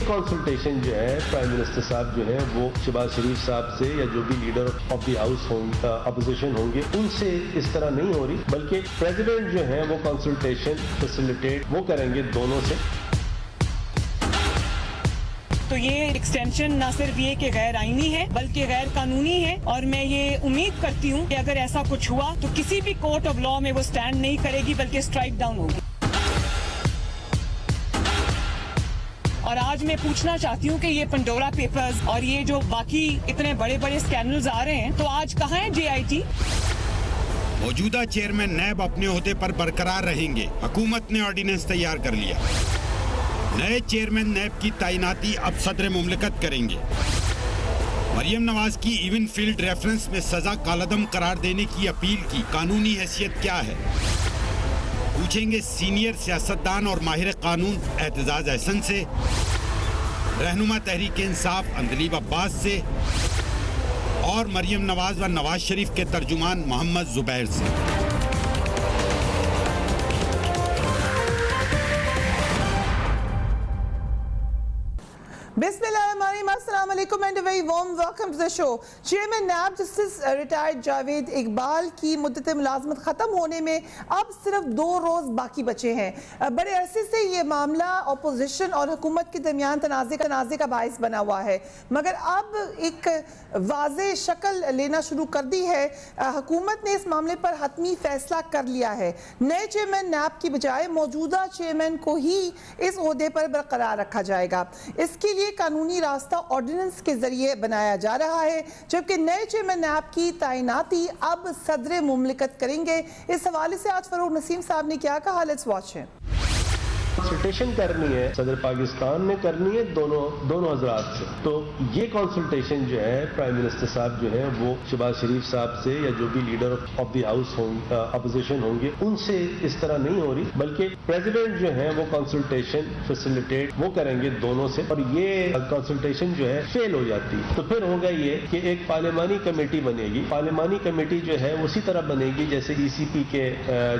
Consultation जो है prime minister साहब जो है वो शहबाज शरीफ साहब से या जो भी leader of the house opposition होंगे उनसे इस तरह नहीं हो रही, बल्कि प्रेसिडेंट जो है वो कंसल्टेशन फैसिलिटेट वो करेंगे दोनों से। तो ये एक्सटेंशन ना सिर्फ ये कि गैर आईनी है बल्कि गैर कानूनी है, और मैं ये उम्मीद करती हूँ कि अगर ऐसा कुछ हुआ तो किसी भी कोर्ट ऑफ लॉ में वो स्टैंड नहीं करेगी बल्कि स्ट्राइक डाउन होगी। और आज मैं पूछना चाहती हूँ कि ये पंडोरा पेपर्स और ये जो बाकी इतने बड़े बड़े स्कैंडल्स आ रहे हैं, तो आज कहाँ है JIT? मौजूदा चेयरमैन नैब अपने ओहदे पर बरकरार रहेंगे। हुकूमत ने ऑर्डिनेंस तैयार कर लिया। नए चेयरमैन नैब की तैनाती अब सदर मुमलिकत करेंगे। मरियम नवाज की इवन फील्ड रेफरेंस में सजा कालदम करार देने की अपील की कानूनी हैसियत क्या है, पूछेंगे सीनियर सियासतदान और माहिर कानून एतजाज अहसन से, रहनुमा तहरीक इंसाफ अंदलीब अब्बास से और मरियम नवाज व नवाज शरीफ के तर्जुमान मोहम्मद जुबैर से। Bismillahirrahmanirrahim. Assalamu alaikum and a very warm welcome to the show. Chairman NAB justice retired Javed Iqbal की मुद्दत मुलाजमत ख़त्म होने में अब सिर्फ 2 रोज़ बाकी बचे हैं। बड़े अरसे से ये मामला अपोजिशन और हुकूमत के दरमियान तनाज़े का बाइस बना हुआ है, मगर अब एक वाज़े शक्ल लेना शुरू कर दी है। हुकूमत ने इस मामले पर हतमी फैसला कर लिया है। नए चेयरमैन नैब की बजाय मौजूदा चेयरमैन को ही इस ओहदे पर बरकरार रखा जाएगा। इसके लिए कानूनी रास्ता ऑर्डिनेंस के जरिए बनाया जा रहा है, जबकि नए चेयरमैन नैब की तैनाती अब सदर मुमलिकत करेंगे। इस हवाले से आज फरूक नसीम साहब ने क्या कहा, लेट्स वॉच है। कंसल्टेशन करनी है, सदर पाकिस्तान ने करनी है दोनों हजरात से। तो ये कंसल्टेशन जो है प्राइम मिनिस्टर साहब जो है वो शहबाज शरीफ साहब से या जो भी leader of the house opposition होंगे उनसे इस तरह नहीं हो रही, बल्कि प्रेसिडेंट जो है वो कंसल्टेशन फैसिलिटेट वो करेंगे दोनों से। और ये कंसल्टेशन जो है फेल हो जाती है तो फिर होगा ये कि एक पार्लिमानी कमेटी बनेगी। पार्लिमानी कमेटी जो है उसी तरह बनेगी जैसे ECP के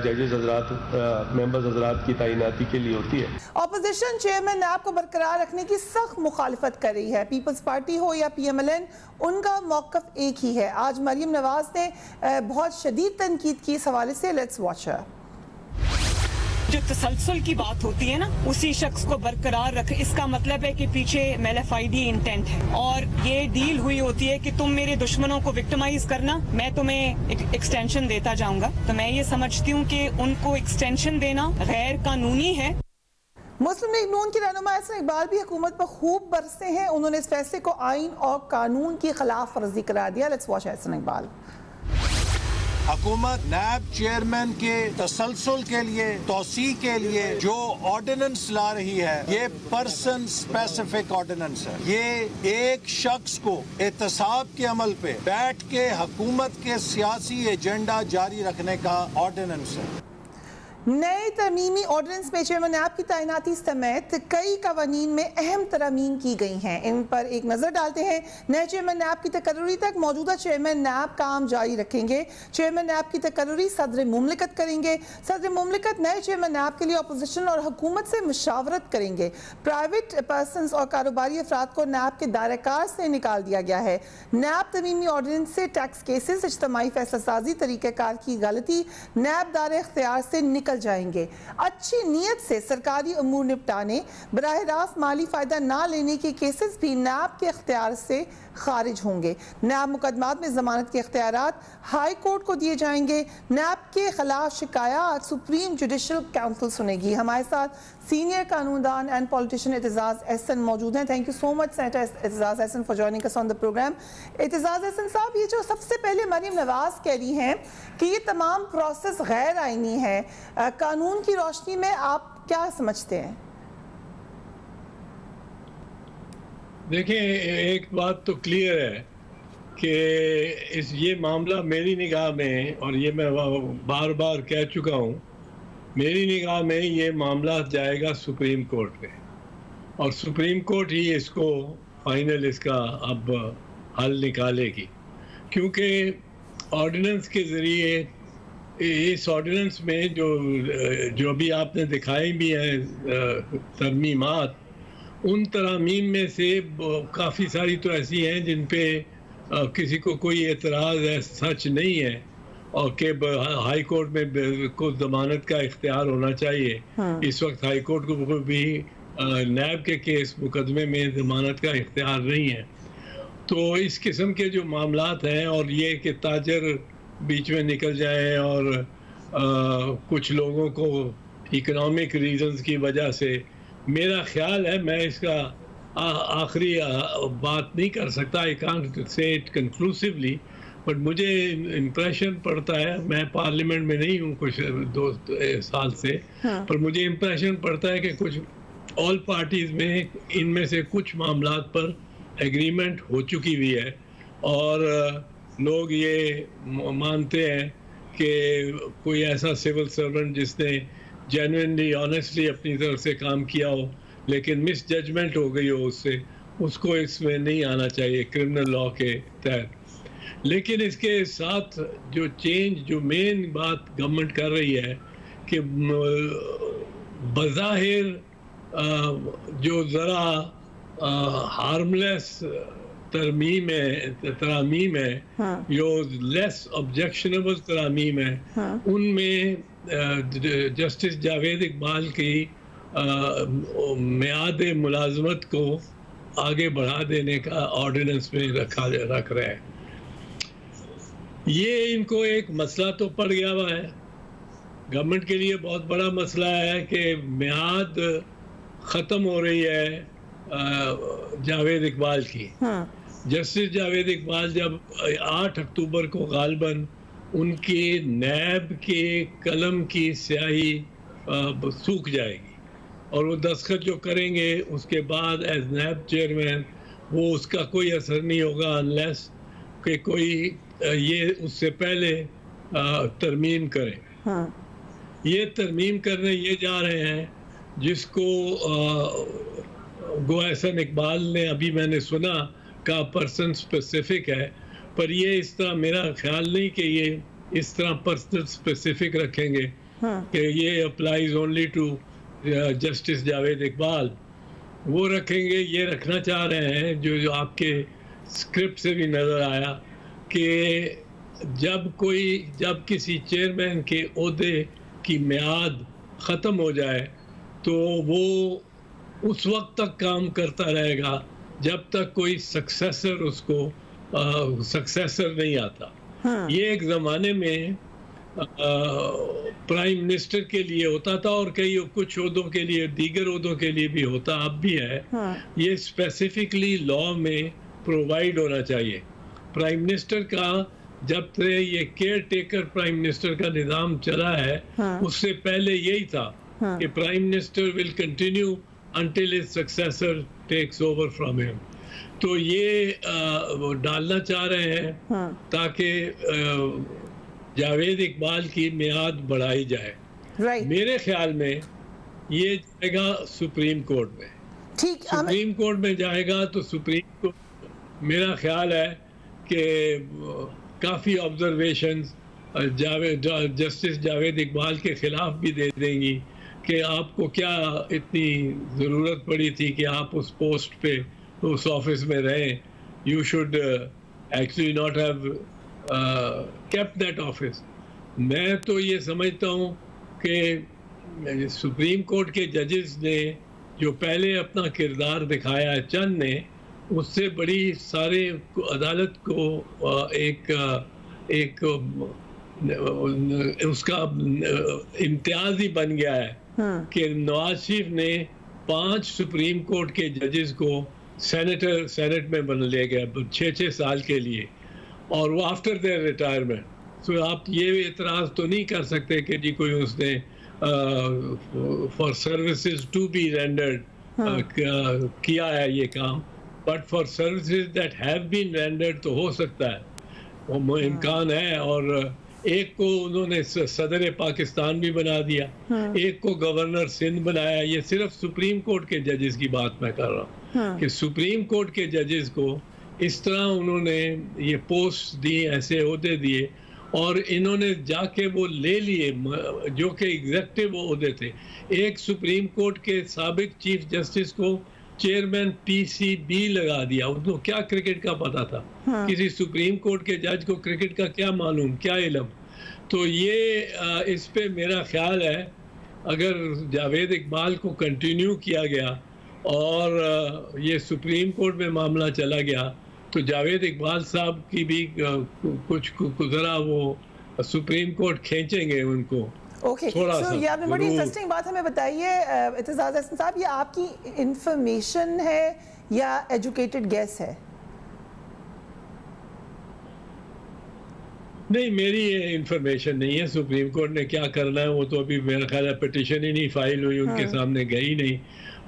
जजेस हजरात मेंबर्स हजरात की तैनाती के लिए होती है। ऑपोजिशन चेयरमैन नैब को बरकरार रखने की सख्त मुखालिफत कर रही है। पीपल्स पार्टी हो या PMLN, उनका मौकफ एक ही है। आज मरियम नवाज ने बहुत शदीद तनकीद की इस हवाले से, लेट्स वॉच हर। जो तसलसल की बात होती है ना, उसी शख्स को बरकरार रख, इसका मतलब है कि पीछे मेलाफाइडी इंटेंट है और ये डील हुई होती है कि तुम मेरे दुश्मनों को विक्टिमाइज करना, मैं तुम्हें एक्सटेंशन देता जाऊंगा। तो मैं ये समझती हूँ कि उनको एक्सटेंशन देना गैर कानूनी है। मुस्लिम लीग नून के रहनुमा एहसन इकबाल भी हुकूमत पर खूब बरसे हैं। उन्होंने इस फैसले को आइन और कानून की खिलाफ वर्जी करार दिया। Let's watch Ahsan Iqbal. हुकूमत नैब चेयरमैन के तसलसल के लिए, तोसी के लिए जो ऑर्डिनेंस ला रही है, ये पर्सन स्पेसिफिक ऑर्डिनेंस है। ये एक शख्स को एहतसाब के अमल पे बैठ के हुकूमत के सियासी एजेंडा जारी रखने का ऑर्डिनेंस है। नए तरमीमी ऑर्डिनेंस में चेयरमैन नैब की तैनाती समेत कई कवानीन में अहम तरमीम की गई हैं। इन पर एक नज़र डालते हैं। नए चेयरमैन नैब की तकर्री तक मौजूदा चेयरमैन नैब काम जारी रखेंगे। चेयरमैन नैब की तकर्री सदर मुमलिकत करेंगे। सदर मुमलिकत नए चेयरमैन नैब के लिए अपोजिशन और हुकूमत से मुशावरत करेंगे। प्राइवेट पर्सन और कारोबारी अफराद को नैब के दायरेकार से निकाल दिया गया है। नैब तरमीमी ऑर्डिनेंस से टैक्स केसेस, इज्तिमाई फैसला साजी, तरीक़ाकार की गलती नैब दायरे इख्तियार से निकल जाएंगे। अच्छी नीयत से सरकारी अमूर निपटाने, बराह रास्त माली फायदा ना लेने के केसेस भी नैब के इख्तियार से खारिज होंगे। नैब मुकदमात में जमानत के इख्तियारात हाई कोर्ट को दिए जाएंगे। नैब के खिलाफ शिकायत सुप्रीम जुडिशल काउंसिल सुनेगी। हमारे साथ सीनियर कानूनदान एंड पॉलिटिशियन एतजाज अहसन मौजूद हैं। Thank you so much senator Aitzaz Ahsan for joining us on the programme. Aitzaz Ahsan साहब, ये जो सबसे पहले मरियम नवाज कह रही हैं कि ये तमाम प्रोसेस गैर आईनी है, कानून की रोशनी में आप क्या समझते हैं? देखिए, एक बात तो क्लियर है कि ये मामला मेरी निगाह में, और ये मैं बार बार कह चुका हूँ, मेरी निगाह में ये मामला जाएगा सुप्रीम कोर्ट में और सुप्रीम कोर्ट ही इसको फाइनल इसका अब हल निकालेगी, क्योंकि ऑर्डिनेंस के ज़रिए इस ऑर्डिनेंस में जो भी आपने दिखाई भी हैं तरमीमात, उन तरामीम में से काफ़ी सारी तो ऐसी हैं जिन पे किसी को कोई एतराज़ है, सच नहीं है, और कि हाई कोर्ट में को ज़मानत का इख्तियार होना चाहिए। इस वक्त हाई कोर्ट को भी नैब के केस मुकदमे में ज़मानत का इख्तियार नहीं है। तो इस किस्म के जो मामलात हैं, और ये कि ताजर बीच में निकल जाए और कुछ लोगों को इकोनॉमिक रीजंस की वजह से, मेरा ख्याल है, मैं इसका आखिरी बात नहीं कर सकता, I can't say it conclusively, but मुझे इम्प्रेशन पड़ता है, मैं पार्लियामेंट में नहीं हूँ कुछ 2 साल से, पर मुझे इम्प्रेशन पड़ता है कि कुछ ऑल पार्टीज में इनमें से कुछ मामलात पर एग्रीमेंट हो चुकी हुई है, और लोग ये मानते हैं कि कोई ऐसा सिविल सर्वेंट जिसने जेन्युइनली ऑनेस्टली अपनी तरफ से काम किया हो लेकिन मिस जजमेंट हो गई हो उससे, उसको इसमें नहीं आना चाहिए क्रिमिनल लॉ के तहत। लेकिन इसके साथ जो चेंज, जो मेन बात गवर्नमेंट कर रही है कि बज़ाहिर जो ज़रा हार्मलेस तरामीम है, जो लेस ऑब्जेक्शनेबल तरामीम है, उनमें जस्टिस जावेद इकबाल की मियाद मुलाजमत को आगे बढ़ा देने का ऑर्डिनेंस में रख रहे हैं। ये इनको एक मसला तो पड़ गया हुआ है, गवर्नमेंट के लिए बहुत बड़ा मसला है कि मियाद ख़त्म हो रही है जावेद इकबाल की। जस्टिस जावेद इकबाल जब 8 अक्टूबर को गालबन उनके नैब के कलम की स्याही सूख जाएगी, और वो दस्तखत जो करेंगे उसके बाद एज नैब चेयरमैन वो उसका कोई असर नहीं होगा अनलेस कि कोई ये उससे पहले तरमीम करे। ये तरमीम करने ये जा रहे हैं जिसको गो एहसन इकबाल ने, अभी मैंने सुना, का पर्सन स्पेसिफिक है, पर ये इस तरह मेरा ख्याल नहीं कि ये इस तरह पर्सन स्पेसिफिक रखेंगे कि ये applies only to justice Javed Iqbal. वो रखेंगे, ये रखना चाह रहे हैं जो आपके स्क्रिप्ट से भी नज़र आया कि जब किसी चेयरमैन के ओहदे की मियाद ख़त्म हो जाए तो वो उस वक्त तक काम करता रहेगा जब तक कोई सक्सेसर उसको सक्सेसर नहीं आता। ये एक ज़माने में प्राइम मिनिस्टर के लिए होता था और कुछ ओहदों के लिए, दीगर ओहदों के लिए भी होता, अब भी है। ये स्पेसिफिकली लॉ में प्रोवाइड होना चाहिए। प्राइम मिनिस्टर का जब से ये केयर टेकर प्राइम मिनिस्टर का निज़ाम चला है, उससे पहले यही था कि prime minister will continue until his successor takes over from him। तो ये डालना चाह रहे हैं ताकि जावेद इकबाल की मियाद बढ़ाई जाए। मेरे ख्याल में ये जाएगा सुप्रीम कोर्ट में। ठीक, सुप्रीम कोर्ट में जाएगा तो सुप्रीम कोर्ट मेरा ख्याल है कि काफ़ी ऑब्जर्वेशंस जस्टिस जावेद इकबाल के खिलाफ भी दे देंगी कि आपको क्या इतनी ज़रूरत पड़ी थी कि आप उस पोस्ट पे, उस ऑफिस में रहें। You should actually not have kept that office. मैं तो ये समझता हूँ कि सुप्रीम कोर्ट के जजेस ने जो पहले अपना किरदार दिखाया है, चंद ने, उससे बड़ी सारे अदालत को एक उसका इम्तियाज ही बन गया है कि नवाज शरीफ ने 5 सुप्रीम कोर्ट के जजेस को सेनेट में बन ले गया 6-6 साल के लिए, और वो आफ्टर देयर रिटायरमेंट। तो आप ये एतराज़ तो नहीं कर सकते कि जी कोई उसने for services to be rendered किया है ये काम, but for services that have been rendered तो हो सकता है, वो इम्कान है। और एक को उन्होंने सदर पाकिस्तान भी बना दिया, एक को गवर्नर सिंध बनाया। ये सिर्फ सुप्रीम कोर्ट के जजेस की बात मैं कर रहा हूँ कि सुप्रीम कोर्ट के जजेस को इस तरह उन्होंने ये पोस्ट दी, ऐसे ओहदे दिए, और इन्होंने जाके वो ले लिए जो कि एग्जेक्टिव ओहदे थे। एक सुप्रीम कोर्ट के साबिक चीफ जस्टिस को चेयरमैन पीसीबी लगा दिया। उनको क्या क्रिकेट का पता था? किसी सुप्रीम कोर्ट के जज को क्रिकेट का क्या मालूम, क्या इल्म? तो ये इस पे मेरा ख्याल है अगर जावेद इकबाल को कंटिन्यू किया गया और ये सुप्रीम कोर्ट में मामला चला गया तो जावेद इकबाल साहब की भी कुछ ज़रा वो सुप्रीम कोर्ट खींचेंगे उनको। ओके, सो ये आपने बड़ी इंटरेस्टिंग बात हमें बताइए इत्तेज़ाज़ हसन साहब, ये आपकी इंफॉर्मेशन है या एजुकेटेड गेस है? नहीं, मेरी ये इंफॉर्मेशन नहीं है। सुप्रीम कोर्ट ने क्या करना है वो तो अभी मेरा ख्याल है पिटिशन ही नहीं फाइल हुई, उनके सामने गई नहीं।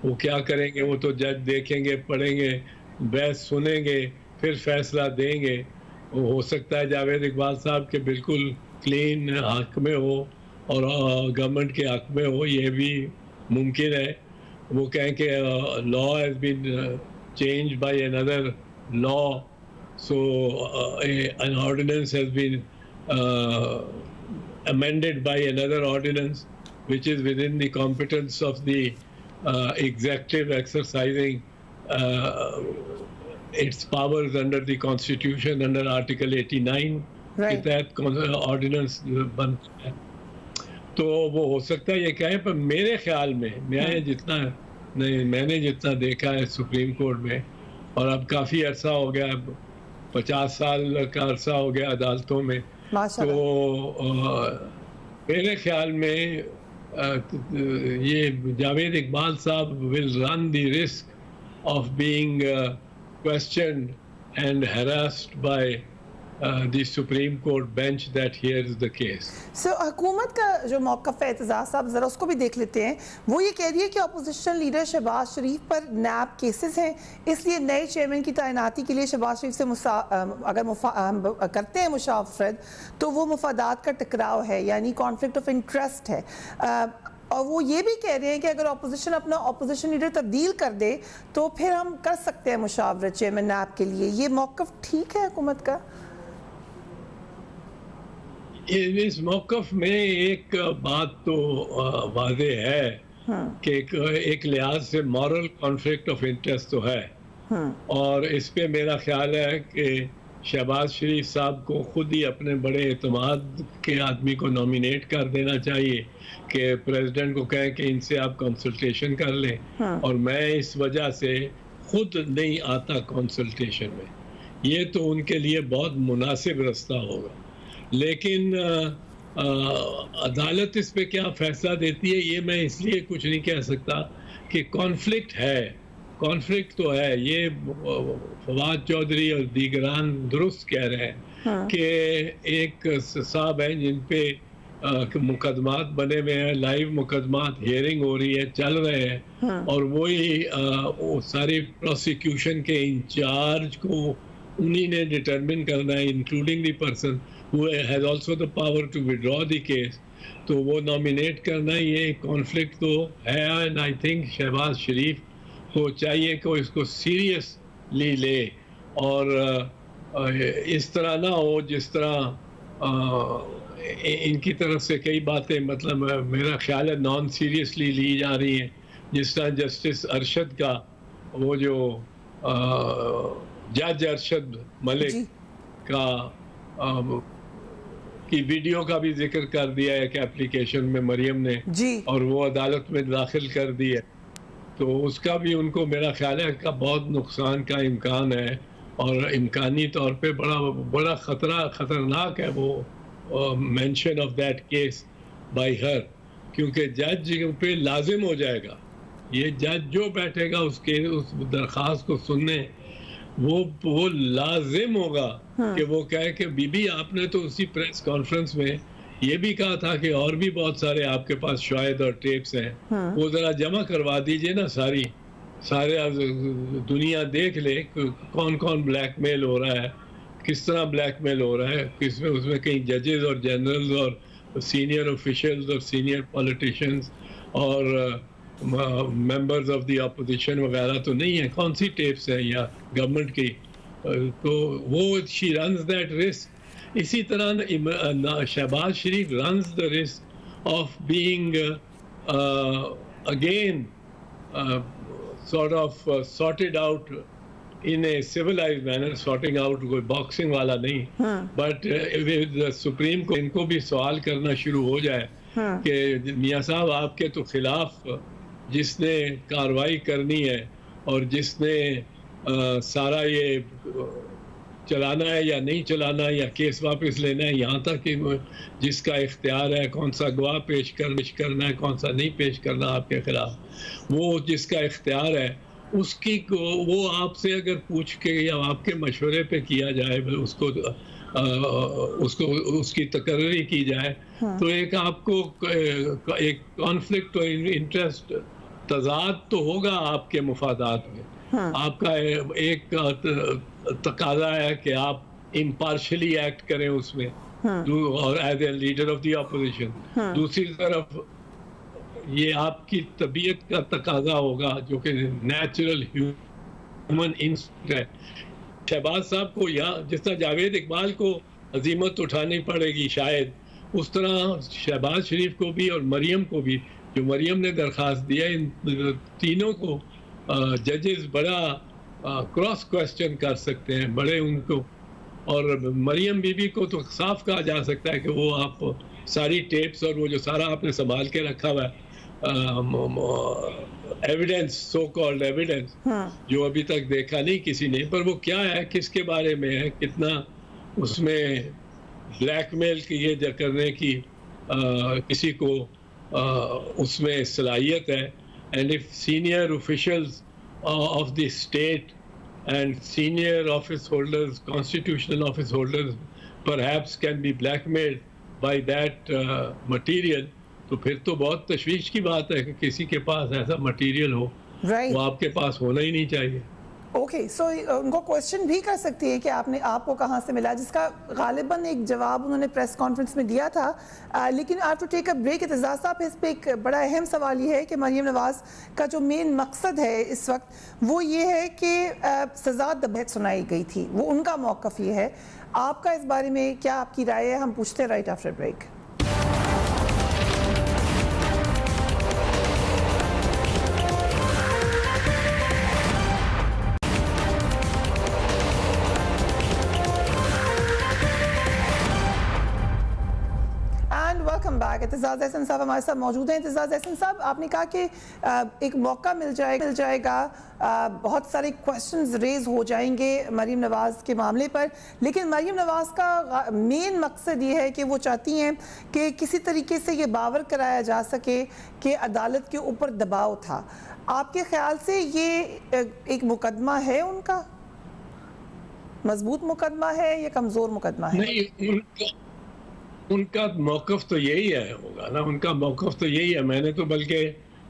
वो क्या करेंगे वो तो जज देखेंगे, पढ़ेंगे, बहस सुनेंगे, फिर फैसला देंगे। वो हो सकता है जावेद इकबाल साहब के बिल्कुल क्लीन हक में हो और गवर्नमेंट के हक में हो, ये भी मुमकिन है। वो कहें कि law has been changed by another law, so an ordinance has been amended by another ordinance which is within the competence of the executive exercising its powers under the constitution under article 89 के तहत ordinance बनता है। तो वो हो सकता है ये कहें, पर मेरे ख्याल में मैंने जितना देखा है सुप्रीम कोर्ट में, और अब काफ़ी अरसा हो गया, 50 साल का अरसा हो गया अदालतों में, तो मेरे ख्याल में ये जावेद इकबाल साहब will run the risk of being questioned and harassed by the Supreme Court bench that hears the case. So हुकूमत का जो मौक़िफ़ है इत्तेज़ाज़ साहब, ज़रा उसको भी देख लेते हैं। वो ये कह रही है कि अपोजिशन लीडर शहबाज शरीफ पर नैब केसेस हैं, इसलिए नए चेयरमैन की तैनाती के लिए शहबाज शरीफ से अगर करते हैं मुशावरत तो वो मुफादात का टकराव है, यानी कॉन्फ्लिक्ट ऑफ इंटरेस्ट है। और वो ये भी कह रहे हैं कि अगर अपोजिशन अपना अपोजिशन लीडर तब्दील कर दे तो फिर हम कर सकते हैं मुशावरत चेयरमैन नैब के लिए। ये मौक़िफ़ ठीक है हुकूमत का? इस मौक़िफ़ में एक बात तो वाज़े है कि एक लिहाज से मॉरल कॉन्फ्लिक्ट ऑफ इंटरेस्ट तो है, और इस पे मेरा ख्याल है कि शहबाज शरीफ साहब को खुद ही अपने बड़े एतमाद के आदमी को नॉमिनेट कर देना चाहिए कि प्रेसिडेंट को कहें कि इनसे आप कंसल्टेशन कर लें, और मैं इस वजह से खुद नहीं आता कंसल्टेशन में। ये तो उनके लिए बहुत मुनासिब रास्ता होगा, लेकिन अदालत इस पे क्या फैसला देती है ये मैं इसलिए कुछ नहीं कह सकता कि कॉन्फ्लिक्ट है। कॉन्फ्लिक्ट तो है, ये फवाद चौधरी और दीगरान दुरुस्त कह रहे हैं कि एक साहब हैं जिन पे मुकदमात बने हुए हैं, लाइव मुकदमात, हियरिंग हो रही है, चल रहे हैं, और वही वो सारी प्रोसिक्यूशन के इंचार्ज को उन्हीं ने डिटरमिन करना है, including the person who has also the power to withdraw the case। तो वो नॉमिनेट करना, ये कॉन्फ्लिक्ट तो है, एंड आई थिंक शहबाज शरीफ को चाहिए कि वो इसको सीरियसली ले, और इस तरह ना हो जिस तरह इनकी तरफ से कई बातें, मतलब मेरा ख्याल है नॉन सीरियसली ली जा रही हैं। जिस तरह जस्टिस अरशद का वो जो जज अरशद मलिक का की वीडियो का भी जिक्र कर दिया है कि एप्लीकेशन में मरियम ने, और वो अदालत में दाखिल कर दी है, तो उसका भी उनको मेरा ख्याल है का बहुत नुकसान का इम्कान है, और इम्कानी तौर पे बड़ा खतरनाक है वो mention of that case by हर, क्योंकि जज पे लाजिम हो जाएगा, ये जज जो बैठेगा उसके उस दरख्वास्त को सुनने, वो लाजिम होगा कि वो कहे कि बीबी आपने तो उसी प्रेस कॉन्फ्रेंस में ये भी कहा था कि और भी बहुत सारे आपके पास शायद और टेप्स हैं, वो जरा जमा करवा दीजिए ना, सारे दुनिया देख ले कौन कौन ब्लैकमेल हो रहा है, किस तरह ब्लैकमेल हो रहा है, किसमें उसमें कहीं जजेस और जनरल्स और सीनियर ऑफिशियल्स और सीनियर पॉलिटिशियंस और मेंबर्स ऑफ द अपोजिशन वगैरह तो नहीं है, कौन सी टेप्स है या गवर्नमेंट की, तो वो शी रन्स दैट रिस्क। इसी तरह Shahbaz Sharif runs the risk of being again sort of sorted out in a civilized manner. Sorting out कोई बॉक्सिंग वाला नहीं, but with सुप्रीम को इनको भी सवाल करना शुरू हो जाए कि मियाँ साहब आपके तो खिलाफ जिसने कार्रवाई करनी है और जिसने सारा ये चलाना है या नहीं चलाना है या केस वापस लेना है, यहाँ तक कि जिसका इख्तियार है कौन सा गवाह पेश करना है कौन सा नहीं पेश करना आपके खिलाफ, वो जिसका इख्तियार है उसकी वो आपसे अगर पूछ के या आपके मशवरे पे किया जाए, उसको उसकी तकर्री की जाए, तो एक आपको एक कॉन्फ्लिक्ट और इंटरेस्ट तजाद तो होगा आपके मुफादात में। आपका एक तकाजा है कि आप इम्पार्शली एक्ट करें उसमें, और as a leader of the opposition. दूसरी तरफ ये आपकी तबीयत का तकाजा होगा जो कि नेचुरल ह्यूमन इंस्टिंक्ट है। शहबाज साहब को यहाँ जिस तरह जावेद इकबाल को अजीमत उठानी पड़ेगी शायद, उस तरह शहबाज शरीफ को भी और मरियम को भी, जो मरियम ने दरख्वास्त दिया, इन तीनों को जजेस बड़ा क्रॉस क्वेश्चन कर सकते हैं, बड़े उनको। और मरियम बीबी को तो साफ कहा जा सकता है कि वो आप सारी टेप्स और वो जो सारा आपने संभाल के रखा हुआ है एविडेंस, सो कॉल्ड एविडेंस, जो अभी तक देखा नहीं किसी ने, पर वो क्या है, किसके बारे में है, कितना उसमें ब्लैकमेल किए करने की किसी को उसमें सलाहियत है। And if senior officials of the state and senior office holders, constitutional office holders, perhaps can be blackmailed by that material, तो फिर तो बहुत तशवीश की बात है कि किसी के पास ऐसा मटेरियल हो, वो आपके पास होना ही नहीं चाहिए। ओके, सो उनको क्वेश्चन भी कर सकती है कि आपको कहाँ से मिला, जिसका गालिबन एक जवाब उन्होंने प्रेस कॉन्फ्रेंस में दिया था। लेकिन I have to take a break. Aitzaz साहब, इस पे एक बड़ा अहम सवाल ये है कि मरियम नवाज़ का जो मेन मकसद है इस वक्त वो ये है कि सज़ा दबैत सुनाई गई थी, वो उनका मौक़िफ़ ये है। आपका इस बारे में क्या आपकी राय है? हम पूछते हैं right after break. Aitzaz Ahsan साहब हमारे साथ मौजूद हैं। एतजाज़ अहसन साहब, आपने कहा कि एक मौका मिल जाएगा, बहुत सारे क्वेश्चंस रेज हो जाएंगे मरियम नवाज़ के मामले पर, लेकिन मरियम नवाज़ का मेन मकसद ये है कि वो चाहती हैं कि किसी तरीके से ये बावर कराया जा सके कि अदालत के ऊपर दबाव था। आपके ख्याल से ये एक मुकदमा है उनका, मजबूत मुकदमा है या कमज़ोर मुकदमा है? नहीं, उनका मौक़िफ़ तो यही है, होगा ना, उनका मौक़िफ़ तो यही है। मैंने तो बल्कि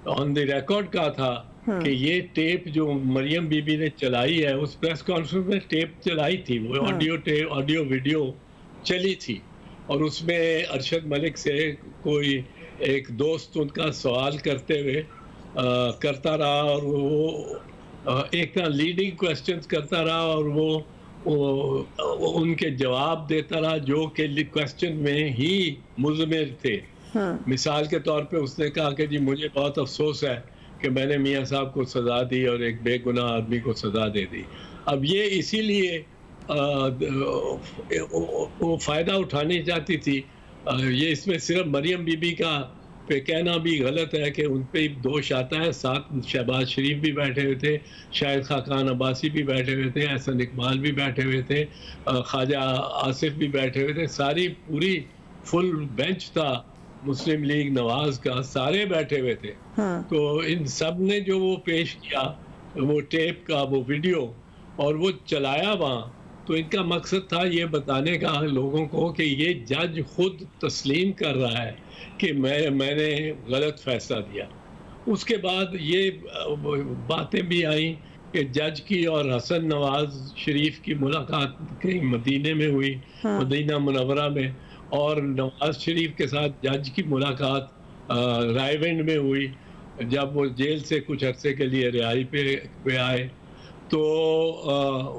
ऑन द रिकॉर्ड कहा था कि ये टेप जो मरियम बीबी ने चलाई है, उस प्रेस कॉन्फ्रेंस में टेप चलाई थी, वो ऑडियो वीडियो चली थी, और उसमें अरशद मलिक से कोई एक दोस्त उनका सवाल करते हुए करता रहा, और वो एक तरह लीडिंग क्वेश्चंस करता रहा, और वो उनके जवाब देता रहा जो कि क्वेश्चन में ही मुज़मिर थे। मिसाल के तौर पे उसने कहा कि जी मुझे बहुत अफसोस है कि मैंने मियाँ साहब को सज़ा दी और एक बेगुनाह आदमी को सज़ा दे दी। अब ये इसीलिए वो फ़ायदा उठानी चाहती थी। ये इसमें सिर्फ मरियम बीबी का पे कहना भी गलत है कि उन पे दोष आता है। साथ शहबाज शरीफ भी बैठे हुए थे, शाहिद खाकान अब्बासी भी बैठे हुए थे, एहसन इकबाल भी बैठे हुए थे, ख्वाजा आसिफ भी बैठे हुए थे, सारी पूरी फुल बेंच था मुस्लिम लीग नवाज का, सारे बैठे हुए थे। तो इन सब ने जो वो पेश किया, वो टेप का वो वीडियो, और वो चलाया वहाँ, तो इनका मकसद था ये बताने का लोगों को कि ये जज खुद तस्लीम कर रहा है कि मैंने गलत फैसला दिया। उसके बाद ये बातें भी आई कि जज की और हसन नवाज शरीफ की मुलाकात कहीं मदीने में हुई, मदीना मुनव्वरा में, और नवाज शरीफ के साथ जज की मुलाकात रायविंड में हुई जब वो जेल से कुछ अरसे के लिए रिहाई पे आए। तो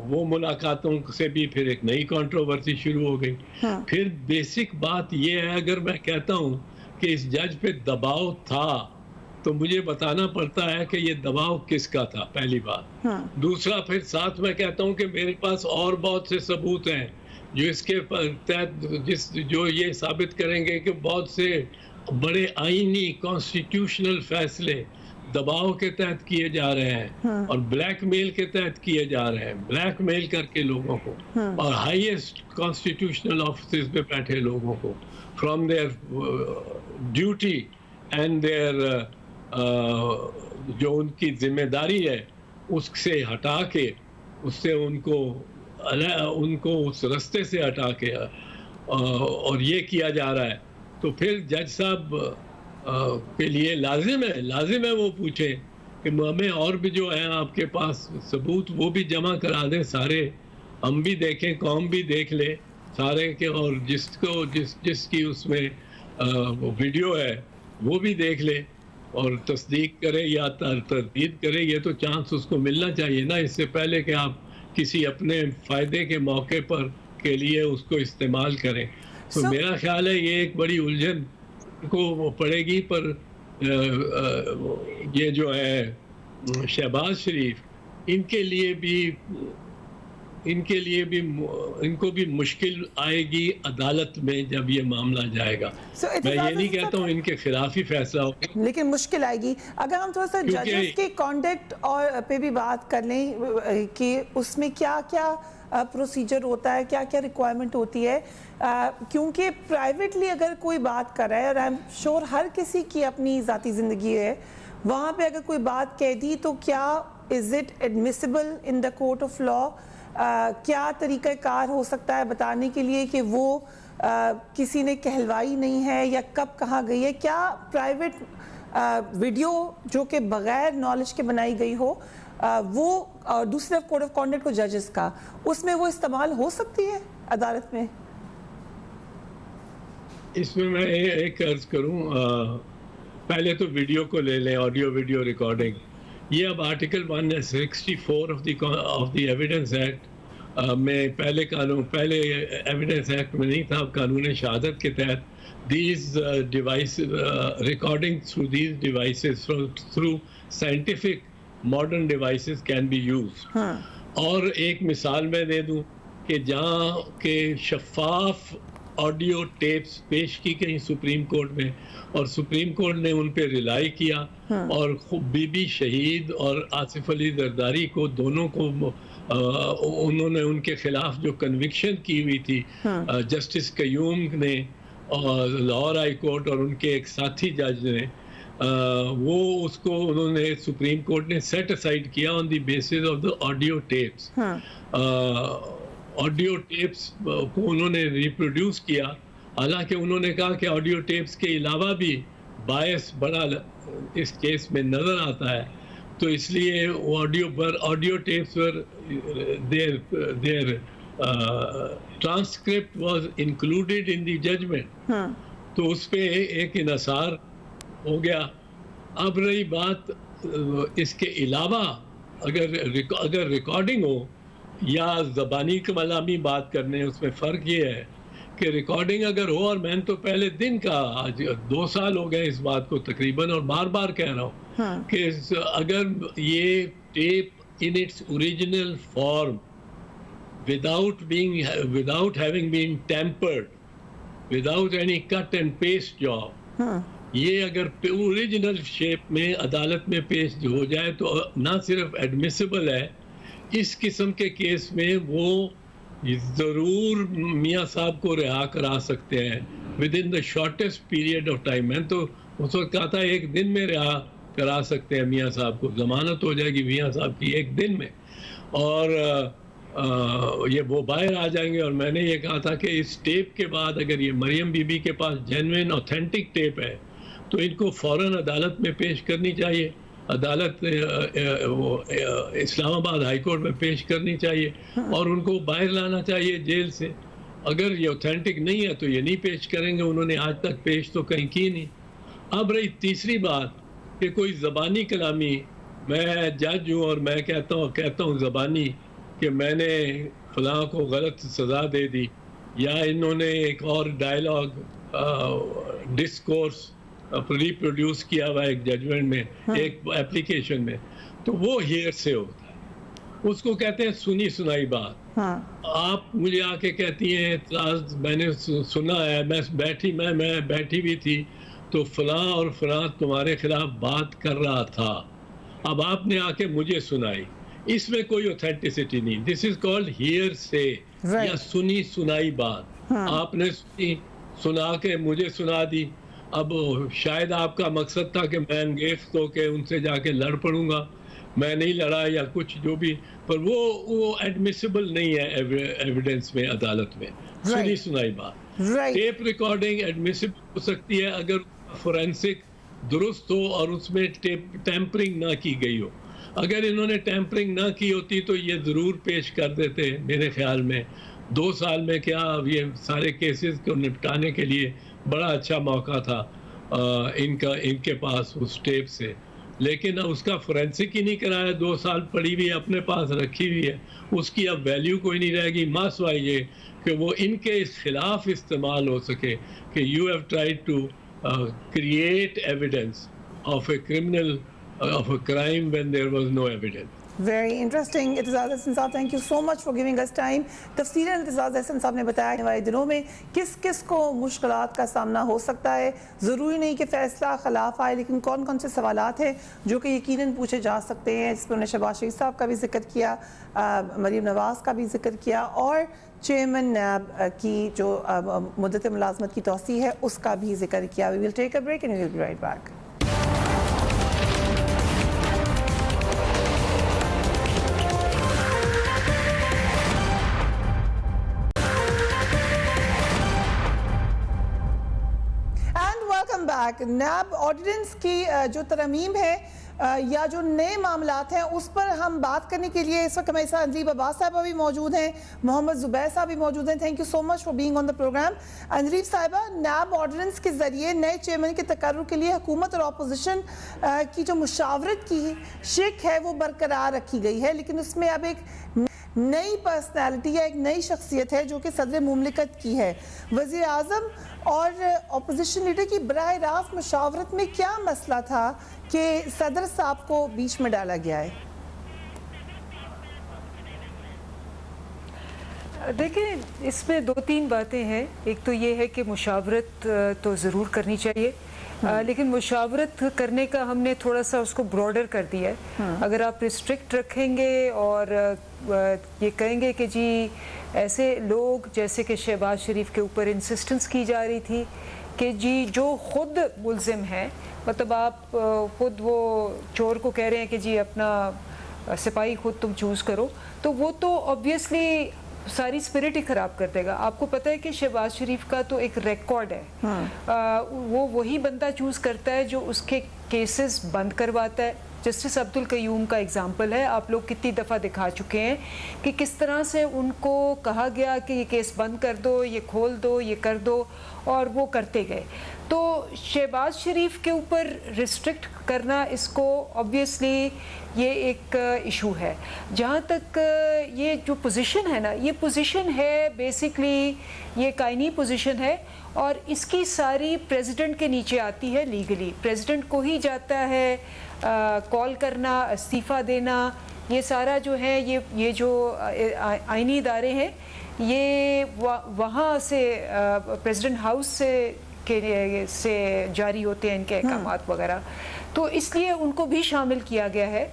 वो मुलाकातों से भी फिर एक नई कंट्रोवर्सी शुरू हो गई। फिर बेसिक बात ये है, अगर मैं कहता हूँ कि इस जज पे दबाव था तो मुझे बताना पड़ता है कि ये दबाव किसका था, पहली बात। दूसरा, फिर साथ में कहता हूँ कि मेरे पास और बहुत से सबूत हैं जो इसके तहत जो ये साबित करेंगे कि बहुत से बड़े आईनी कॉन्स्टिट्यूशनल फैसले दबाव के तहत किए जा रहे हैं और ब्लैकमेल के तहत किए जा रहे हैं, ब्लैकमेल करके लोगों को और हाईएस्ट कॉन्स्टिट्यूशनल ऑफिस पे बैठे लोगों को from their duty and their जो उनकी जिम्मेदारी है उससे हटा के, उससे उनको उस रास्ते से हटा के और ये किया जा रहा है। तो फिर जज साहब के लिए लाजिम है वो पूछें कि हमें और भी जो है आपके पास सबूत वो भी जमा करा दें सारे, हम भी देखें, कौम भी देख ले सारे के, और जिसकी उसमें वीडियो है वो भी देख ले और तस्दीक करे या तरदीद करे। ये तो चांस उसको मिलना चाहिए ना, इससे पहले कि आप किसी अपने फ़ायदे के मौके पर के लिए उसको इस्तेमाल करें। तो मेरा ख्याल है ये एक बड़ी उलझन को पड़ेगी। पर ये जो है शहबाज शरीफ, इनको भी मुश्किल आएगी अदालत में जब ये मामला जाएगा। मैं ये नहीं कहता हूँ इनके खिलाफ ही फैसला होगा, लेकिन मुश्किल आएगी। अगर हम थोड़ा सा जजेस के कॉन्डक्ट और पे भी बात कर लें कि उसमें क्या क्या प्रोसीजर होता है, क्या क्या रिक्वायरमेंट होती है, क्योंकि प्राइवेटली अगर कोई बात कर रहा है, और आई एम श्योर हर किसी की अपनी ज़ाती ज़िंदगी है, वहाँ पे अगर कोई बात कह दी तो क्या is it admissible in the court of law? क्या तरीक़ाकार हो सकता है बताने के लिए कि वो किसी ने कहलवाई नहीं है या कब कहाँ गई है? क्या प्राइवेट वीडियो जो कि बग़ैर नॉलेज के बनाई गई हो वो दूसरे कोड ऑफ कॉन्डक्ट को जजेस का, उसमें वो इस्तेमाल हो सकती है अदालत में? इसमें मैं एक अर्ज करूं, पहले तो वीडियो को ले लें, ऑडियो वीडियो रिकॉर्डिंग। ये अब article 164 of the evidence act में पहले एविडेंस एक्ट में नहीं था, अब कानून शहादत के तहत these devices recording through these devices through scientific modern devices can be used। और एक मिसाल मैं दे दूं कि जहाँ के शफाफ ऑडियो टेप्स पेश की गई सुप्रीम कोर्ट में और सुप्रीम कोर्ट ने उन पे रिलाई किया और बीबी शहीद और आसिफ अली जरदारी को दोनों को उन्होंने उनके खिलाफ जो कन्विक्शन की हुई थी जस्टिस कयूम ने और लाहौर हाई कोर्ट और उनके एक साथी जज ने, वो उसको उन्होंने सुप्रीम कोर्ट ने सेट असाइड किया on the basis of the audio tapes. Audio tapes को उन्होंने रिप्रोड्यूस किया, हालांकि उन्होंने कहा कि ऑडियो टेप्स के अलावा भी बायस बड़ा इस केस में नज़र आता है, तो इसलिए ऑडियो टेप्स पर their transcript was included in the judgment, तो उस पे एक इनसार हो गया। अब रही बात इसके अलावा अगर रिकॉर्डिंग हो या ज़बानी कलामी बात करने, उसमें फ़र्क ये है कि रिकॉर्डिंग अगर हो, और मैंने तो पहले दिन का, आज 2 साल हो गए इस बात को तकरीबन, और बार बार कह रहा हूँ कि अगर ये tape in its original form without having been tampered, without any cut and paste job, ये अगर ओरिजिनल शेप में अदालत में पेश हो जाए तो ना सिर्फ एडमिसिबल है, इस किस्म के केस में वो ज़रूर मियाँ साहब को रिहा करा सकते हैं with in the shortest period of time. मैंने तो उस वक्त कहा था 1 दिन में रिहा करा सकते हैं मियाँ साहब को, जमानत हो जाएगी मियाँ साहब की 1 दिन में, और ये वो बाहर आ जाएंगे। और मैंने ये कहा था कि इस टेप के बाद अगर ये मरियम बीबी के पास जेन्युइन ऑथेंटिक टेप है तो इनको फ़ौरन अदालत में पेश करनी चाहिए, अदालत इस्लामाबाद हाई कोर्ट में पेश करनी चाहिए और उनको बाहर लाना चाहिए जेल से। अगर ये ऑथेंटिक नहीं है तो ये नहीं पेश करेंगे, उन्होंने आज तक पेश तो कहीं की नहीं। अब रही तीसरी बात कि कोई ज़बानी कलामी, मैं जज हूँ और मैं कहता हूँ ज़बानी कि मैंने फलां को गलत सज़ा दे दी, या इन्होंने एक और डायलॉग डिस्कोर्स रिप्रोड्यूस किया हुआ एक जजमेंट में, एक एप्लीकेशन में, तो वो हियर से होता है, उसको कहते हैं सुनी सुनाई बात। आप मुझे आके कहती हैं मैंने सुना है, मैं बैठी भी थी तो फलां और फलां तुम्हारे खिलाफ बात कर रहा था, अब आपने आके मुझे सुनाई, इसमें कोई ऑथेंटिसिटी नहीं। दिस इज कॉल्ड हियर से या सुनी सुनाई बात। आपने सुना के मुझे सुना दी, अब शायद आपका मकसद था कि मैं एंगेज होके उनसे जाके लड़ पड़ूंगा, मैं नहीं लड़ा या कुछ जो भी, पर वो एडमिसिबल नहीं है एविडेंस में, अदालत में। सुनी सुनाई बात। टेप रिकॉर्डिंग एडमिसिबल हो सकती है अगर फोरेंसिक दुरुस्त हो और उसमें टैंपरिंग ना की गई हो। अगर इन्होंने टैंपरिंग ना की होती तो ये ज़रूर पेश कर देते। मेरे ख्याल में 2 साल में क्या ये सारे केसेस को निपटाने के लिए बड़ा अच्छा मौका था इनके पास उस टेप से, लेकिन उसका फोरेंसिक ही नहीं कराया। 2 साल पड़ी हुई अपने पास रखी हुई है, उसकी अब वैल्यू कोई नहीं रहेगी। मासवाई ये कि वो इनके खिलाफ इस्तेमाल हो सके कि you have tried to create evidence of a criminal of a crime when there was no evidence. Very interesting. Aitzaz Ahsan साहब, thank you so much for giving us time. तफसीलन इत्तेज़ाज़ एहसन साहब ने बताया आने वाले दिनों में किस किस को मुश्किलात का सामना हो सकता है। ज़रूरी नहीं कि फ़ैसला खिलाफ आए, लेकिन कौन कौन से सवालात हैं जो कि यकीनन पूछे जा सकते हैं। इस पर उन्होंने शहबाज शरीफ साहब का भी जिक्र किया, मरीम नवाज़ का भी जिक्र किया, और चेयरमैन नैब की जो मुद्दत मुलाजमत की तौसी है उसका भी जिक्र किया। We will take a break and we will be right back. NAB ordinance की जो तरमीम है या जो नए मामलात हैं उस पर हम बात करने के लिए इस वक्त हमारे साथ अंजलीब अब्बास साहबा भी मौजूद हैं, मोहम्मद जुबैर साहब भी मौजूद हैं। Thank you so much for being on the programme. Andleeb साहिबा, नैब ऑर्डिनेंस के जरिए नए चेयरमैन के तकर्रुर के लिए हुकूमत और अपोजिशन की जो मुशावरत की शिक है वो बरकरार रखी गई है, लेकिन उसमें अब एक नई पर्सनैलिटी या एक नई शख्सियत है जो कि सदर मुमलिकत की है। वज़ीर आज़म और अपोजिशन लीडर की बराह रास्त मुशावरत में क्या मसला था कि सदर साहब को बीच में डाला गया है? देखिए, इसमें 2-3 बातें हैं। एक तो ये है कि मुशावरत तो ज़रूर करनी चाहिए, लेकिन मुशावरत करने का हमने थोड़ा सा उसको ब्रॉडर कर दिया है। अगर आप रिस्ट्रिक्ट रखेंगे और ये कहेंगे कि जी ऐसे लोग जैसे कि शहबाज शरीफ के ऊपर इंसिस्टेंस की जा रही थी कि जी जो खुद मुल्ज़िम हैं, मतलब आप खुद वो चोर को कह रहे हैं कि जी अपना सिपाही खुद तुम चूज़ करो, तो वो तो ऑब्वियसली सारी स्पिरिट ही ख़राब कर देगा। आपको पता है कि शहबाज शरीफ का तो एक रिकॉर्ड है, वो वही बंदा चूज़ करता है जो उसके केसेस बंद करवाता है। जस्टिस अब्दुल कयूम का एग्जाम्पल है, आप लोग कितनी दफ़ा दिखा चुके हैं कि किस तरह से उनको कहा गया कि ये केस बंद कर दो, ये खोल दो, ये कर दो, और वो करते गए। तो शहबाज शरीफ के ऊपर रिस्ट्रिक्ट करना, इसको ऑब्वियसली ये एक इशू है। जहाँ तक ये जो पोजीशन है ना, ये पोजीशन है बेसिकली ये कायनी पोजीशन है और इसकी सारी प्रेसिडेंट के नीचे आती है। लीगली प्रेसिडेंट को ही जाता है कॉल करना, इस्तीफ़ा देना, ये सारा जो है ये जो आइनी इदारे हैं ये वहाँ से प्रेसिडेंट हाउस से जारी होते हैं इनके अहकामात वगैरह। तो इसलिए उनको भी शामिल किया गया है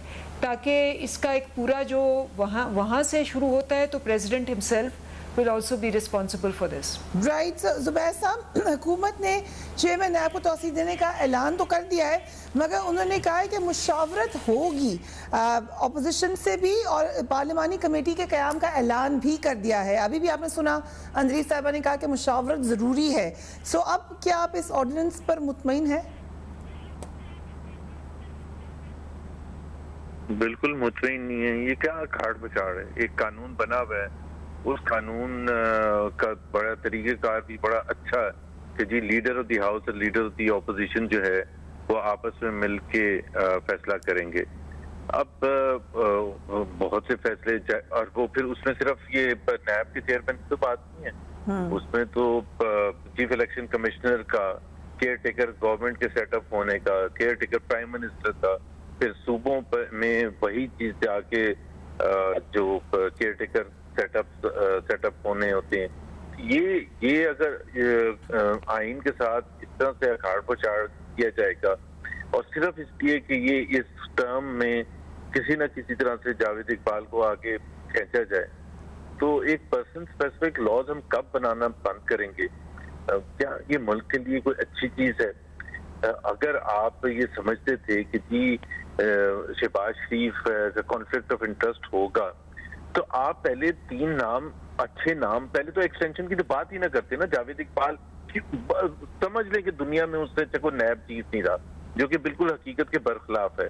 ताकि इसका एक पूरा जो वहाँ से शुरू होता है, तो president himself will also be responsible for this. Right, Zubair साहब, हुकूमत ने चेयरमैन नैब को तौसीह देने का ऐलान तो कर दिया है, मगर उन्होंने कहा है कि मुशावरत होगी अपोजिशन से भी और पार्लिमानी कमेटी के क़याम का ऐलान भी कर दिया है। अभी भी आपने सुना अंजली साहिबा ने कहा कि मुशावरत ज़रूरी है। सो अब क्या आप इस ऑर्डिनेंस पर मुतमईन हैं? बिल्कुल मुतमईन नहीं है। ये क्या खाड़ बचाड़ है? एक कानून बना हुआ है, उस कानून का बड़ा तरीक़ेकार भी बड़ा अच्छा है कि जी लीडर ऑफ द हाउस और लीडर ऑफ द ऑपोजिशन जो है वो आपस में मिल के फैसला करेंगे। अब बहुत से फैसले, और वो फिर उसमें सिर्फ ये नैब के चेयरमैन की तो बात नहीं है, उसमें तो चीफ इलेक्शन कमिश्नर का केयर टेकर गवर्नमेंट के सेटअप होने का, केयर टेकर प्राइम मिनिस्टर का, फिर सूबों में वही चीज जाके जो केयर टेकर सेटअप होने होते हैं, ये अगर आइन के साथ इस तरह से अखाड़ पछाड़ किया जाएगा और सिर्फ इसलिए कि ये इस टर्म में किसी न किसी तरह से जावेद इकबाल को आगे खींचा जाए, तो एक पर्सन स्पेसिफिक लॉज हम कब बनाना बंद करेंगे? क्या ये मुल्क के लिए कोई अच्छी चीज है? अगर आप ये समझते थे कि जी शहबाज शरीफ का कॉन्फ्लिक्ट ऑफ इंटरेस्ट होगा, तो आप पहले 3 नाम, अच्छे नाम, पहले तो एक्सटेंशन की तो बात ही ना करते ना। जावेद इकबाल समझ लें कि दुनिया में उससे अच्छा कोई नैब चीज नहीं रहा, जो कि बिल्कुल हकीकत के बरखिलाफ है।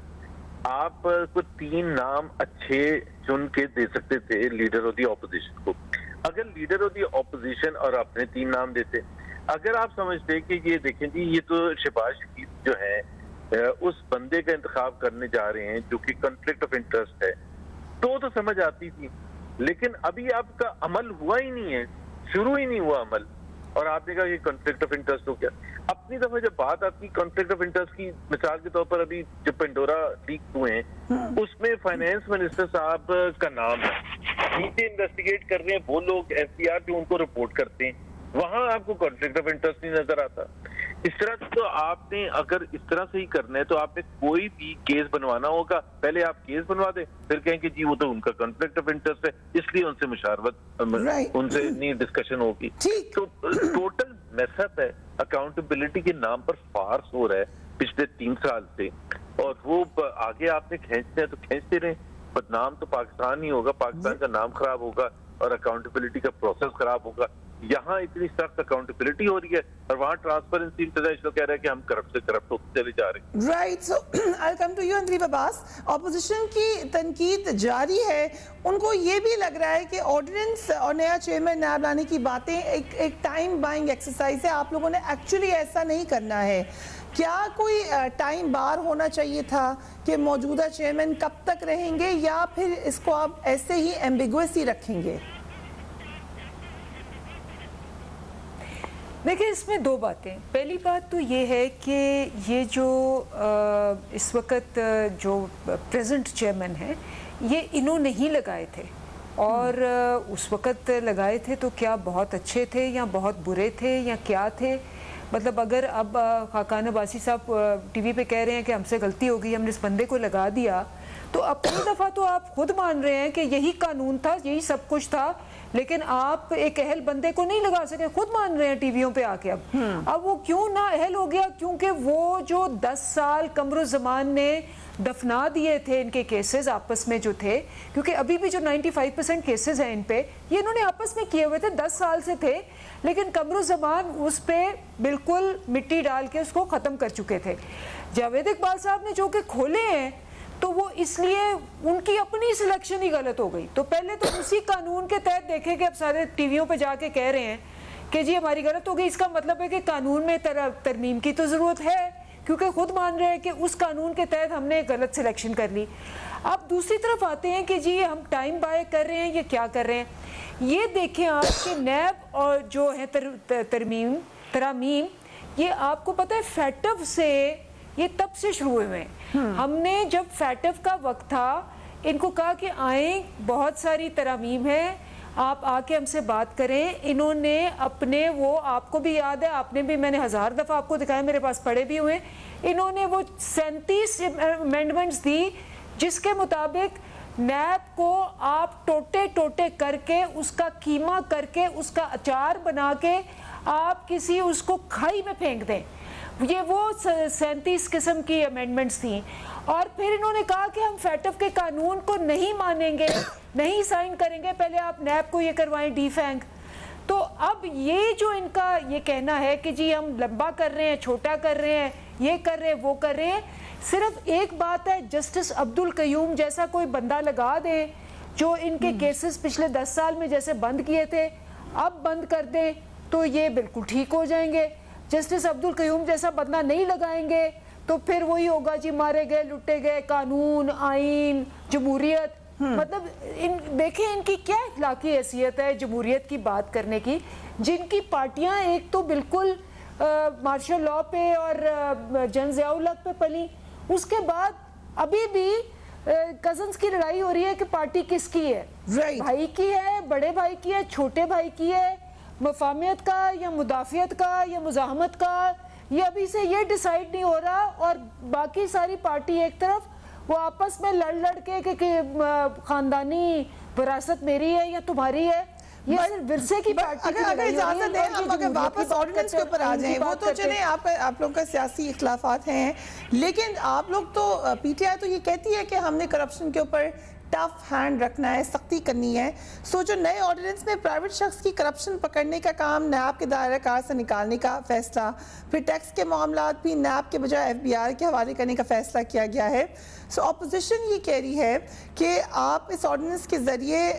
आप को 3 नाम अच्छे चुन के दे सकते थे लीडर ऑफ द ऑपोजिशन को। अगर लीडर ऑफ द ऑपोजिशन और अपने 3 नाम देते, अगर आप समझते कि ये देखें जी ये तो शहबाज शरीफ जो है उस बंदे का इंतखाब करने जा रहे हैं जो कि कॉन्फ्लिक्ट ऑफ इंटरेस्ट है, तो समझ आती थी। लेकिन अभी आपका अमल हुआ ही नहीं है, शुरू ही नहीं हुआ अमल, और आपने कहा कि कॉन्फ्लिक्ट ऑफ इंटरेस्ट हो गया। अपनी दफा जब बात आती कॉन्फ्लिक्ट ऑफ इंटरेस्ट की, मिसाल के तौर पर अभी जो पेंडोरा लीक हुए हैं उसमें फाइनेंस मिनिस्टर साहब का नाम है, नीचे इन्वेस्टिगेट कर रहे हैं वो लोग एफबीआर जो उनको रिपोर्ट करते हैं, वहां आपको कॉन्फ्लिक्ट ऑफ इंटरेस्ट नहीं नजर आता। इस तरह तो आपने अगर इस तरह से ही करना है तो आपने कोई भी केस बनवाना होगा, पहले आप केस बनवा दें, फिर कहें कि जी वो तो उनका कॉन्फ्लिक्ट ऑफ इंटरेस्ट है इसलिए उनसे मुशावरत उनसे नहीं डिस्कशन होगी। तो टोटल मेसअप है, अकाउंटेबिलिटी के नाम पर फार्स हो रहा है पिछले 3 साल से, और वो आगे आपने खींचते हैं तो खींचते रहे, बदनाम तो पाकिस्तान ही होगा, पाकिस्तान का नाम खराब होगा और अकाउंटेबिलिटी का प्रोसेस खराब होगा। यहाँ इतनी सख्त अकाउंटेबिलिटी हो रही है और वहाँ ट्रांसपेरेंसी इंटरनेशनल कह रहा है कि हम करप्ट से करप्ट होते चले जा रहे हैं। Right, so I come to you Andleeb Abbas. Opposition की तनकीद जारी है, उनको ये भी लग रहा है कि ऑर्डिनेंस और नया चेयरमैन नैब लाने की बातें एक टाइम बाइंग एक्सरसाइज है, आप लोगों ने एक्चुअली ऐसा नहीं करना है। क्या कोई टाइम बार होना चाहिए था कि मौजूदा चेयरमैन कब तक रहेंगे, या फिर इसको आप ऐसे ही एम्बिगुअस ही रखेंगे? देखिए, इसमें 2 बातें। पहली बात तो ये है कि ये जो इस वक्त जो प्रेजेंट चेयरमैन है ये इन्होंने ही लगाए थे, और उस वक्त लगाए थे तो क्या बहुत अच्छे थे या बहुत बुरे थे या क्या थे? मतलब अगर अब खाकान अब्बासी साहब टीवी पे कह रहे हैं कि हमसे गलती हो गई, हमने इस बंदे को लगा दिया, तो अपनी दफ़ा तो आप खुद मान रहे हैं कि यही कानून था, यही सब कुछ था, लेकिन आप एक अहल बंदे को नहीं लगा सके, खुद मान रहे हैं टीवियों पे आके। अब वो क्यों ना अहल हो गया? क्योंकि वो जो 10 साल कमरुज़्ज़मान ने दफना दिए थे इनके केसेस आपस में जो थे, क्योंकि अभी भी जो 95% केसेस हैं इन पे, ये इन्होंने आपस में किए हुए थे, 10 साल से थे, लेकिन कमरुज़्ज़मान उस पे बिल्कुल मिट्टी डाल के उसको ख़त्म कर चुके थे। जावेद इकबाल साहब ने जो कि खोले हैं तो वो इसलिए उनकी अपनी सिलेक्शन ही गलत हो गई। तो पहले तो उसी कानून के तहत देखें कि अब सारे टीवियों पे जाके कह रहे हैं कि जी हमारी गलत हो गई, इसका मतलब है कि कानून में तरमीम की तो ज़रूरत है, क्योंकि खुद मान रहे हैं कि उस कानून के तहत हमने गलत सिलेक्शन कर ली। अब दूसरी तरफ आते हैं कि जी हम टाइम बाय कर रहे हैं, ये क्या कर रहे हैं? ये देखें आप कि नैब और जो है तरामीम, ये आपको पता है फैटफ से ये तब से शुरू हुए हैं। हमने जब फैटफ का वक्त था इनको कहा कि आए, बहुत सारी तरामीम है, आप आके हमसे बात करें। इन्होंने अपने वो, आपको भी याद है, आपने भी, मैंने 1000 दफ़ा आपको दिखाया, मेरे पास पड़े भी हुए, इन्होंने वो 37 अमेंडमेंट्स दी जिसके मुताबिक नैब को आप टोटे टोटे करके, उसका कीमा करके, उसका अचार बना के आप किसी उसको खाई में फेंक दें। ये वो 37 किस्म की अमेंडमेंट्स थी। और फिर इन्होंने कहा कि हम फैटफ के कानून को नहीं मानेंगे, नहीं साइन करेंगे, पहले आप नैब को ये करवाएं डीफैंग। तो अब ये जो इनका ये कहना है कि जी हम लंबा कर रहे हैं, छोटा कर रहे हैं, ये कर रहे हैं, वो कर रहे हैं, सिर्फ एक बात है, जस्टिस अब्दुल कयूम जैसा कोई बंदा लगा दें जो इनके केसेस पिछले 10 साल में जैसे बंद किए थे अब बंद कर दें तो ये बिल्कुल ठीक हो जाएंगे। जस्टिस अब्दुल कयूम जैसा बंदा नहीं लगाएंगे तो फिर वही होगा जी, मारे गए, लुटे गए, कानून, आइन, जमहूरियत। मतलब देखें इनकी क्या इखलाकी हैसियत है जमहूरियत की बात करने की, जिनकी पार्टियां एक तो बिल्कुल मार्शल लॉ पे और जन ज़ियाउल हक पे पली, उसके बाद अभी भी कजन्स की लड़ाई हो रही है कि पार्टी किसकी है, भाई की है, बड़े भाई की है, छोटे भाई की है, मफामियत का या मुदाफियत का या मुजाहमत का, ये अभी से ये डिसाइड नहीं हो रहा। और बाकी सारी पार्टी एक तरफ वो आपस में लड़ के खानदानी विरासत मेरी है या तुम्हारी है, ये सिर्फ विरसे की पार्टी। अगर इजाजत दें हम अगर वापस ऑर्डिनेंस के ऊपर आ जाएं, वो तो चले आप लोग का सियासी इख्लाफात हैं, लेकिन आप लोग तो पीटीआई तो ये कहती है कि हमने करप्शन के ऊपर टफ हैंड रखना है, सख्ती करनी है। सो जो नए ऑर्डिनेंस में प्राइवेट शख्स की करप्शन पकड़ने का काम नैब के दायरा कार से निकालने का फैसला, फिर टैक्स के मामलात भी नैब के बजाय FBI के हवाले करने का फैसला किया गया है। सो अपोजिशन ये कह रही है कि आप इस ऑर्डिनेंस के जरिए